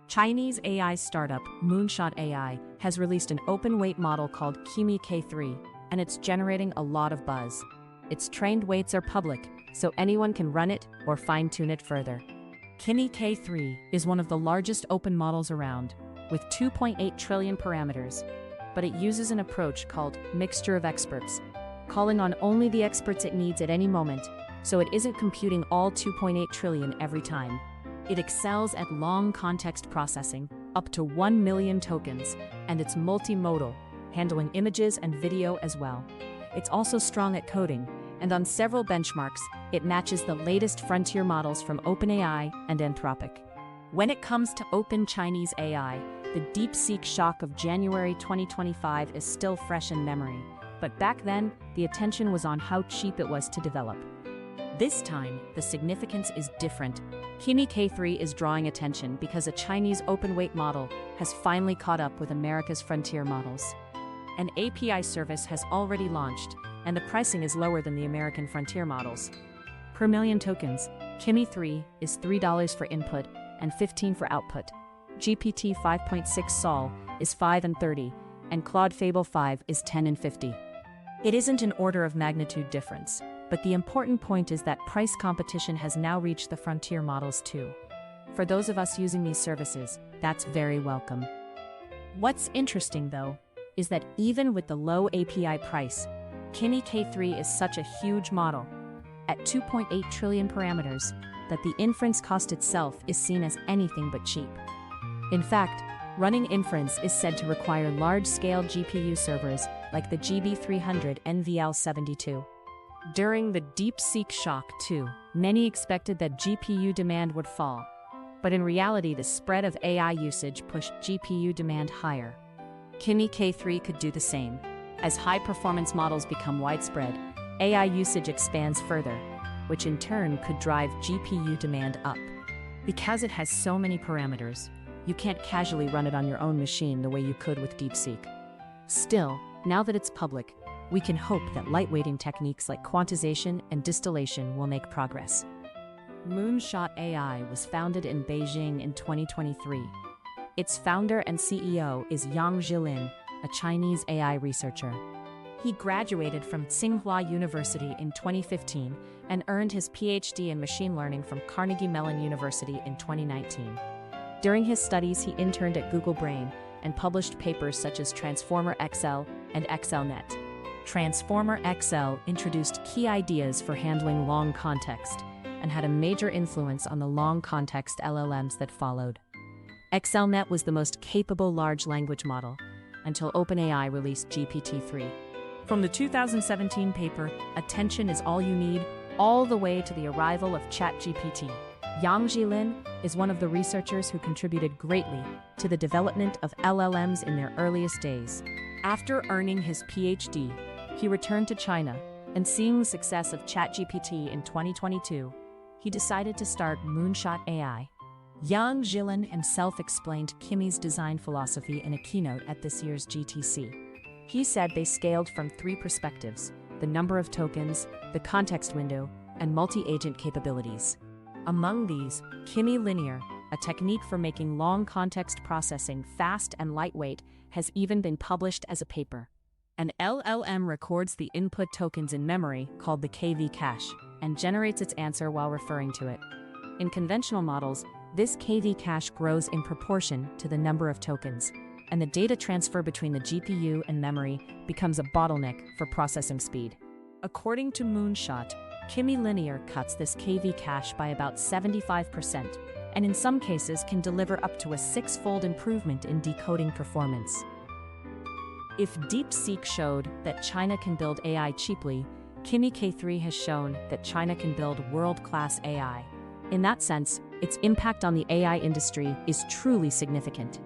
Chinese AI startup Moonshot AI has released an open-weight model called Kimi K3, and it's generating a lot of buzz. Its trained weights are public, so anyone can run it or fine-tune it further. Kimi K3 is one of the largest open models around, with 2.8 trillion parameters, but it uses an approach called mixture of experts, calling on only the experts it needs at any moment, so it isn't computing all 2.8 trillion every time. It excels at long context processing, up to 1 million tokens, and it's multimodal, handling images and video as well. It's also strong at coding, and on several benchmarks, it matches the latest frontier models from OpenAI and Anthropic. When it comes to open Chinese AI, the DeepSeek Shock of January 2025 is still fresh in memory, but back then, the attention was on how cheap it was to develop. This time, the significance is different. Kimi K3 is drawing attention because a Chinese open-weight model has finally caught up with America's frontier models. An API service has already launched, and the pricing is lower than the American frontier models. Per million tokens, Kimi 3 is $3 for input and $15 for output. GPT 5.6 Sol is $5 and $30, and Claude Fable 5 is $10 and $50. It isn't an order of magnitude difference, but the important point is that price competition has now reached the frontier models too. For those of us using these services, that's very welcome. What's interesting though, is that even with the low API price, Kimi K3 is such a huge model, at 2.8 trillion parameters, that the inference cost itself is seen as anything but cheap. In fact, running inference is said to require large-scale GPU servers like the GB300 NVL72. During the DeepSeek Shock too, many expected that GPU demand would fall, but in reality the spread of AI usage pushed GPU demand higher. Kimi K3 could do the same. As high-performance models become widespread, AI usage expands further, which in turn could drive GPU demand up. Because it has so many parameters, you can't casually run it on your own machine the way you could with DeepSeek. Still, now that it's public, we can hope that lightweighting techniques like quantization and distillation will make progress. Moonshot AI was founded in Beijing in 2023. Its founder and CEO is Zhilin, a Chinese AI researcher. He graduated from Tsinghua University in 2015 and earned his PhD in machine learning from Carnegie Mellon University in 2019. During his studies, he interned at Google Brain and published papers such as Transformer XL and XLNet. Transformer XL introduced key ideas for handling long context and had a major influence on the long context LLMs that followed. XLNet was the most capable large language model until OpenAI released GPT-3. From the 2017 paper, Attention is All You Need, all the way to the arrival of ChatGPT, Zhilin is one of the researchers who contributed greatly to the development of LLMs in their earliest days. After earning his PhD, he returned to China, and seeing the success of ChatGPT in 2022, he decided to start Moonshot AI. Zhilin himself explained Kimi's design philosophy in a keynote at this year's GTC. He said they scaled from 3 perspectives: the number of tokens, the context window, and multi-agent capabilities. Among these, Kimi Linear, a technique for making long context processing fast and lightweight, has even been published as a paper. An LLM records the input tokens in memory, called the KV cache, and generates its answer while referring to it. In conventional models, this KV cache grows in proportion to the number of tokens, and the data transfer between the GPU and memory becomes a bottleneck for processing speed. According to Moonshot, Kimi Linear cuts this KV cache by about 75%, and in some cases can deliver up to a 6-fold improvement in decoding performance. If DeepSeek showed that China can build AI cheaply, Kimi K3 has shown that China can build world-class AI. In that sense, its impact on the AI industry is truly significant.